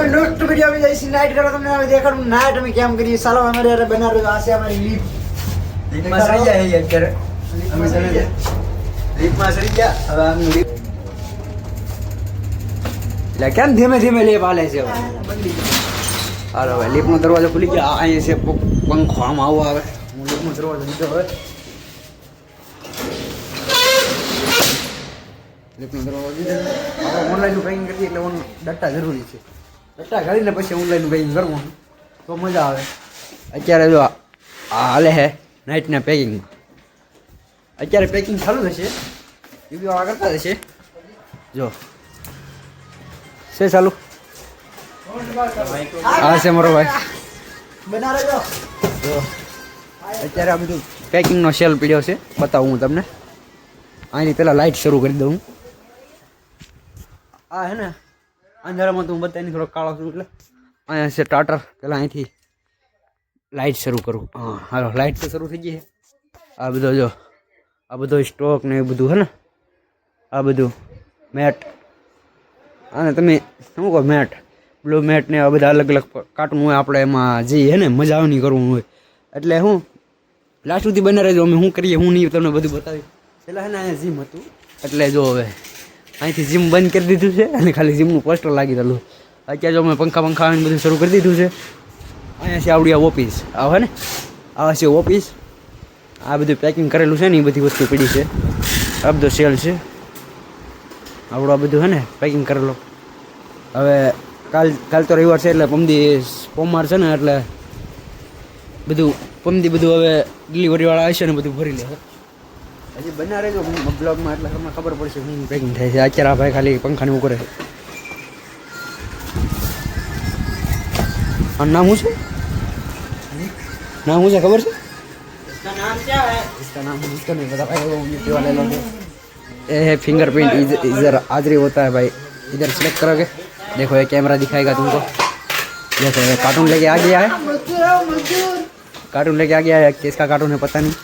अभी next video में जैसी नाइट करो तुमने अभी देखा नाइट में क्या हम करिए सालों हमारे यार बना रहे आसे हमारी लीप मसरिया है ये कर हमें चले लीप मसरिया अब हम लीप लेकिन धीमे धीमे ले वाले से अरे भाई लीप નો દરવાજો ખુલી ગયો અહીં છે પંખો આમ આવો આવે હું લીપ નો દરવાજો લીધો હવે लीप નો દરવાજો લીધો હવે ઓનલાઈન પેકિંગ કરી એટલે ઓન ડટ્ટા જરૂરી છે ડટ્ટા કરીને પછી ઓનલાઈન પેકિંગ કરવું તો મજા આવે અત્યારે જો આ હાલે છે નાઇટના પેકિંગમાં અત્યારે પેકિંગ ચાલુ થશે એ આગળ કરતા થશે જો છે ચાલુ હા છે મારો ભાઈ બના રહેજો જો અત્યારે આ બધું પેકિંગનો સેલ પીડ્યો છે બતાવું હું તમને આની પહેલાં લાઇટ શરૂ કરી દઉં આ હે ને અંધારામાં તો હું બતાવીને થોડો કાળો છું એટલે અહીંયા છે સ્ટાર્ટર પહેલાં અહીંથી લાઇટ શરૂ કરું હા હાલો લાઇટ તો શરૂ થઈ ગઈ છે આ બધો જો આ બધો સ્ટોક ને એ બધું હે ને આ બધું મેટ અને તમે શું કહો મેટ બ્લુ મેટ ને આ બધા અલગ અલગ કાર્ટૂન હોય આપણે એમાં જે હે ને મજા આવની કરવું હોય એટલે હું લાસ્ટ સુધી બને રહેજો અમે શું કરીએ હું નહીં તમને બધું બતાવી પહેલાં હે ને અહીંયા જીમ હતું એટલે જો હવે અહીંથી જીમ બંધ કરી દીધું છે અને ખાલી જીમનું પોસ્ટર લાગી રહેલું અત્યારે જો અમે પંખા આવીને બધું શરૂ કરી દીધું છે અહીંયા છે આવડી આ ઓફિસ આવે ને આ છે ઓફિસ આ બધું પેકિંગ કરેલું છે ને એ બધી વસ્તુ પડી છે આ બધો સેલ છે આવડું આ બધું છે ને પેકિંગ કરેલો હવે કાલ તો રવિવાર છે એટલે પમદી સોમવાર છે ને એટલે બધું પમદી બધું હવે ડિલિવરીવાળા આવશે ને બધું ભરી લે હજી બના રહેજો બ્લોગમાં એટલે તમને ખબર પડશે હું પેકિંગ થાય છે અત્યારે આ ભાઈ ખાલી પંખાને એવું કરે और नाम मुझे नाम मुझे खबर से इसका नाम क्या है इसका नाम मुझको नहीं पता भाई वो यूपी वाले लोग ये है फिंगरप्रिंट इधर हाजिरी होता है भाई इधर सेलेक्ट करोगे देखो ये कैमरा दिखाएगा तुमको जैसे कार्टून लेके आ गया है कार्टून लेके आ गया है किसका कार्टून है पता नहीं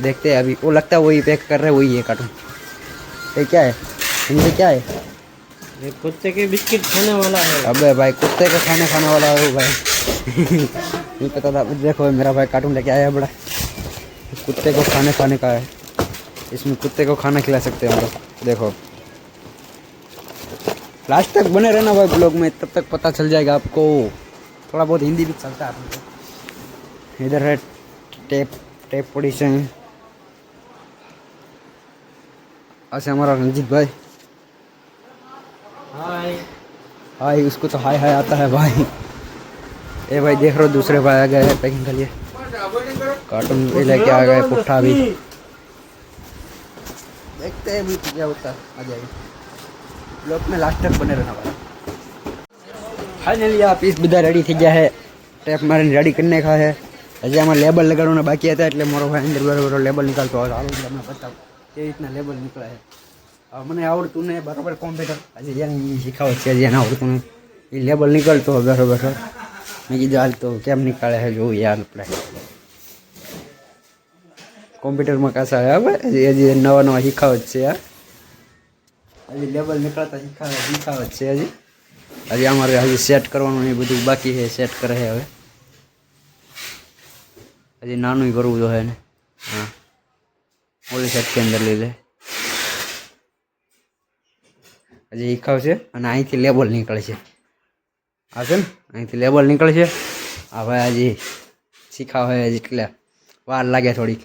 देखते हैं अभी वो लगता है वही पैक कर रहे वही है कार्टून ये क्या है इनसे क्या है ये कुत्ते के बिस्किट खाने वाला है अबे भाई कुत्ते का खाने वाला है वो भाई नहीं पता था देखो मेरा भाई कार्टून लेके आया बड़ा कुत्ते को खाने का है इसमें कुत्ते को खाना खिला सकते हैं हम लोग देखो लास्ट तक बने रहना भाई ब्लॉग में तब तक पता चल जाएगा आपको थोड़ा बहुत हिंदी भी चलता है आपको इधर है टेप पोजिशन ऐसे हमारा रंजीत भाई हाय हाय उसको तो हाय हाय आता है भाई ए भाई देख रहे हो दूसरे भाई आ गए हैं पैकिंग के लिए कार्टून भी लेके आ गए पुट्ठा भी देखते हैं भी क्या होता है आ जाएगा ब्लॉग में लास्ट तक बने रहना भाई फाइनली आप इस બધા રેડી થઈ ગયા है ટેપ મારીને રેડી કરીને ખા है હજી આમાં લેબલ લગાડવાના બાકી હતા એટલે મારો ભાઈ અંદર બરોબર લેબલ નીકાળતો હોય હાલો તમને બતાવું કેવી રીતના લેબલ નીકળે છે મને આવડતું ને બરાબર કોમ્પ્યુટર આજે એને શીખાવે છે જેને આવડતું ને એ લેબલ નીકળતો હોય બેઠો બેઠો મેં કીધું હાલ તો કેમ નીકાળે છે જોવું યાર આપણે કોમ્પ્યુટરમાં કાસા હવે હજી નવા શીખાવે જ છે યાર હજી લેબલ નીકળતા શીખાવે જ છે હજી અમારે હજી સેટ કરવાનું એ બધું બાકી છે સેટ કરે છે હવે હજી નાનું કરવું જોઈએ ને હા ઓલી સેટ કે અંદર લઈ લે હજી શીખાવશે અને અહીંથી લેબલ નીકળે છે આ છે ને અહીંથી લેબલ નીકળે છે આ ભાઈ હજી શીખાવે હજી એટલે વાર લાગે થોડીક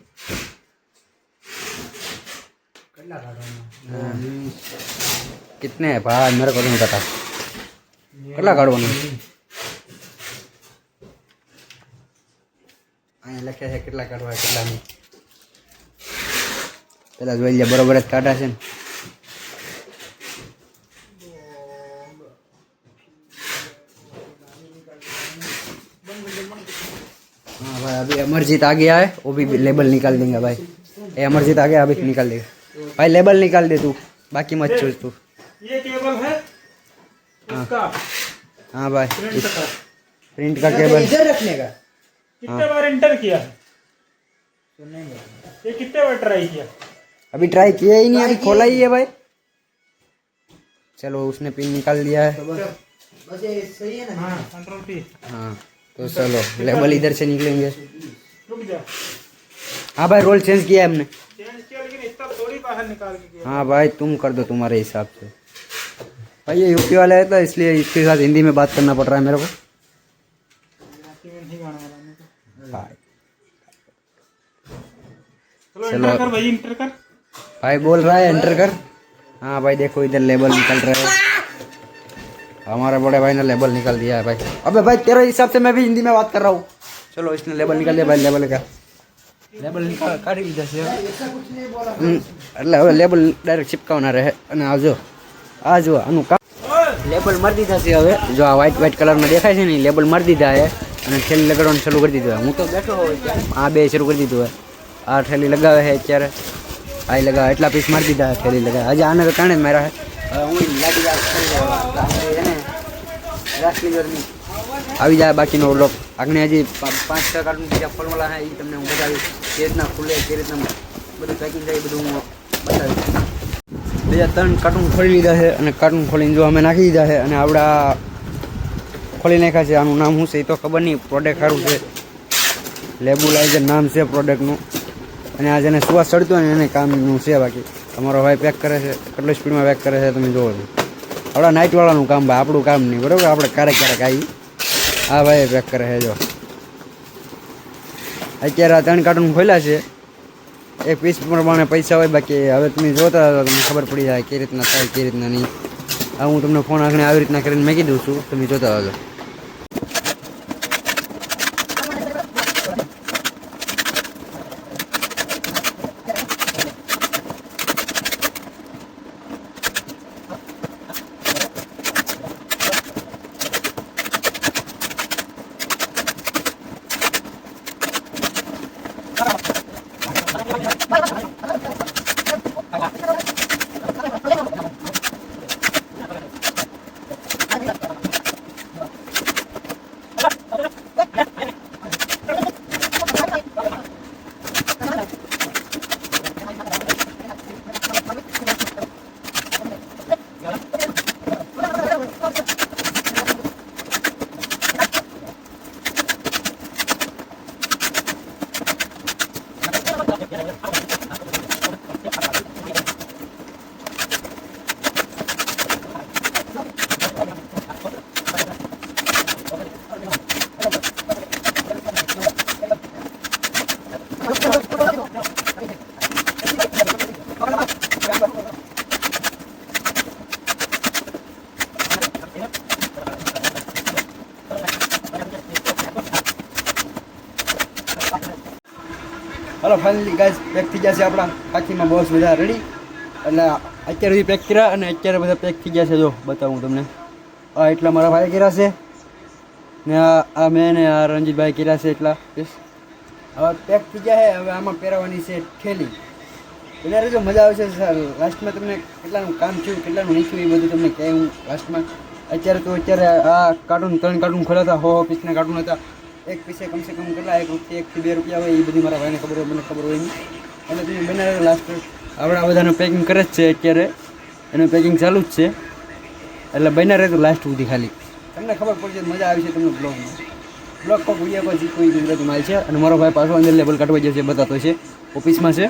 कितने है भाई मेरे को नहीं पता કેટલા કાઢવાનું અહીંયા લખે છે કેટલા કાઢવા કેટલા નહીં પેલા જોઈ લે બરોબર જ કાઢા છે ને हाँ भाई अभी अमरजीत आ गया है वो भी लेबल निकाल देंगे भाई ये अमरजीत आ गया अभी निकाल देगा भाई लेबल निकाल दे तू बाकी मत छोड़ तू ये केबल है इसका हाँ भाई प्रिंट का केबल इधर रखने का कितने बार एंटर किया ये कितने बार ट्राई किया अभी ट्राई किया ही नहीं अभी खोला ही है भाई चलो उसने पिन निकाल दिया है बस ये सही है ना? हाँ कंट्रोल पी हाँ तो चलो लेबल इधर से निकलेंगे। रुक जा हाँ भाई रोल चेंज किया है हमने। चेंज किया लेकिन इतना थोड़ी बाहर निकाल के किया हाँ भाई तुम कर दो तुम्हारे हिसाब से। भाई ये यूपी वाला है तो इसलिए इसके साथ हिंदी में बात करना पड़ रहा है मेरे को। बाकी में नहीं गाना वाला मेरे को। भाई चलो चलो। एंटर कर भाई एंटर कर भाई बोल रहा है एंटर कर। हाँ भाई देखो इधर लेबल निकल रहा है। हमारे बड़े भाई ने लेबल निकाल दिया है भाई। अबे भाई तेरे हिसाब से मैं भी हिंदी में बात कर रहा हूँ। चलो इसने लेबल निकाल दिया भाई। लेबल का लेबल निकाल काढ़ी इधर से। એટલે હવે લેબલ ડાયરેક્ટ ચિપકાવના રહે અને આવજો આ જો આનું કામ લેબલ મારી દીધા છે હવે। જો આ વ્હાઈટ કલરમાં દેખાય છે ને લેબલ મારી દીધા છે અને થેલી લગાડવાનું શરૂ કરી દીધું है। હું તો બેઠો હોય આ બે શરૂ કરી દીધું है। આ થેલી લગાવે છે અત્યારે આ લગાવે એટલા પીસ મારી દીધા है થેલી લગાવે હજી આને તો કાણે જ માર્યા છે। હવે હું લાગી જાય ને લાસ્ટની ગરમી આવી જાય બાકીનો વ્લોગ આગળ હજી 5-6 કાર્ટૂન બીજા ખોલવાના છે એ તમને હું બતાવીશ કે રીતના ખુલે કે રીતના બધું પેકિંગ થાય બધું હું બતાવીશ। બીજા 3 કાર્ટૂન ખોલી લીધા છે અને કાર્ટૂન ખોલીને જો અમે નાખી દીધા છે અને આવડા ખોલી નાખ્યા છે। આનું નામ શું છે એ તો ખબર નહીં। પ્રોડક્ટ સારું છે લેબુલાઇઝર નામ છે પ્રોડક્ટનું અને આ જેને સુવાસ ચડતું હોય ને એને કામનું છે। બાકી તમારો ભાઈ પેક કરે છે કેટલી સ્પીડમાં પેક કરે છે તમે જોવો છો। આપણા નાઇટવાળાનું કામ ભાઈ આપણું કામ નહીં બરાબર। આપણે ક્યારેક આવી આ ભાઈ પેક કરે છે। જો અત્યારે આ 3 કાર્ટૂન ખોલ્યા છે એક પીસ પ્રમાણે પૈસા હોય। બાકી હવે તમે જોતા તો તમને ખબર પડી જાય કઈ રીતના થાય કઈ રીતના નહીં। આ હું તમને ફોન આગળ આવી રીતના કરીને મેકી દઉં છું તમે જોતા હોજો। हेलो फाइनली गाइस पेक थी जैसे अपना पाखीમાં બોસ બધા રેડી એટલે અત્યારે બી પેક કર્યા અને અત્યારે બધા પેક થઈ ગયા છે। જો બતાવું તમને આ એટલા મારા ભાઈ કર્યા છે ને આ મેં ને આ રણજીતભાઈ કર્યા છે એટલા પીસ હવે પેક થઈ ગયા છે। હવે આમાં પહેરવાની છે થેલી એટલે જો મજા આવશે લાસ્ટમાં તમને કેટલાનું કામ થયું કેટલાનું નહીં થયું એ બધું તમને કહે હું લાસ્ટમાં। અત્યારે આ કાર્ટૂન 3 કાર્ટૂન ખોલ્યા હતા 100 પીસના કાર્ટૂન હતા। એક પીસે કમસે કમ કેટલા 1 રૂપિયા 1 થી 2 રૂપિયા હોય એ બધી મારા ભાઈને ખબર હોય મને ખબર હોય નહીં। એટલે તમે બનાવે લાસ્ટ આવડા બધાનું પેકિંગ કરે જ છે અત્યારે એનું પેકિંગ ચાલુ જ છે એટલે બના રહે તો લાસ્ટ સુધી ખાલી તમને ખબર પડશે મજા આવી છે તમને બ્લોગ પર ભૂયા પછી કોઈ ગુજરાતી માલ છે। અને મારો ભાઈ પાછો અંદર લેબલ કાઢવા જશે બતાતો છે ઓફિસમાં છે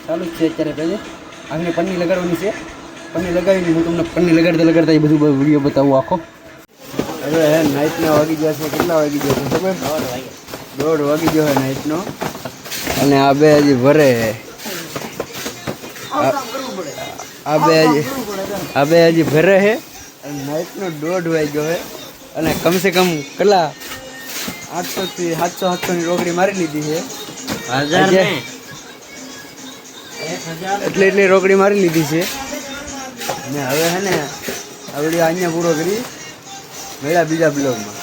ચાલુ જ છે અત્યારે પહેલે આગળ પન્ની લગાડવાની છે। પન્ની લગાવીને હું તમને પન્ની લગાડતા એ બધું વિડીયો બતાવું આખો। હવે હે નાઇટના વાગી ગયા છે કેટલા વાગી ગયા છે ખબર 1:30 વાગી ગયો હે નાઇટનો અને આ બે હજી ભરે આ બે હજી ભરે છે અને નાઇટનો 1:30 વાગ્યો છે અને કમસે કમ કેટલા 800 થી 700 ની રોકડી મારી લીધી છે એટલી રોકડી મારી લીધી છે ને હવે હે ને આ વિડીયો અહીંયા પૂરો કરી મળ્યા બીજા બ્લોગમાં।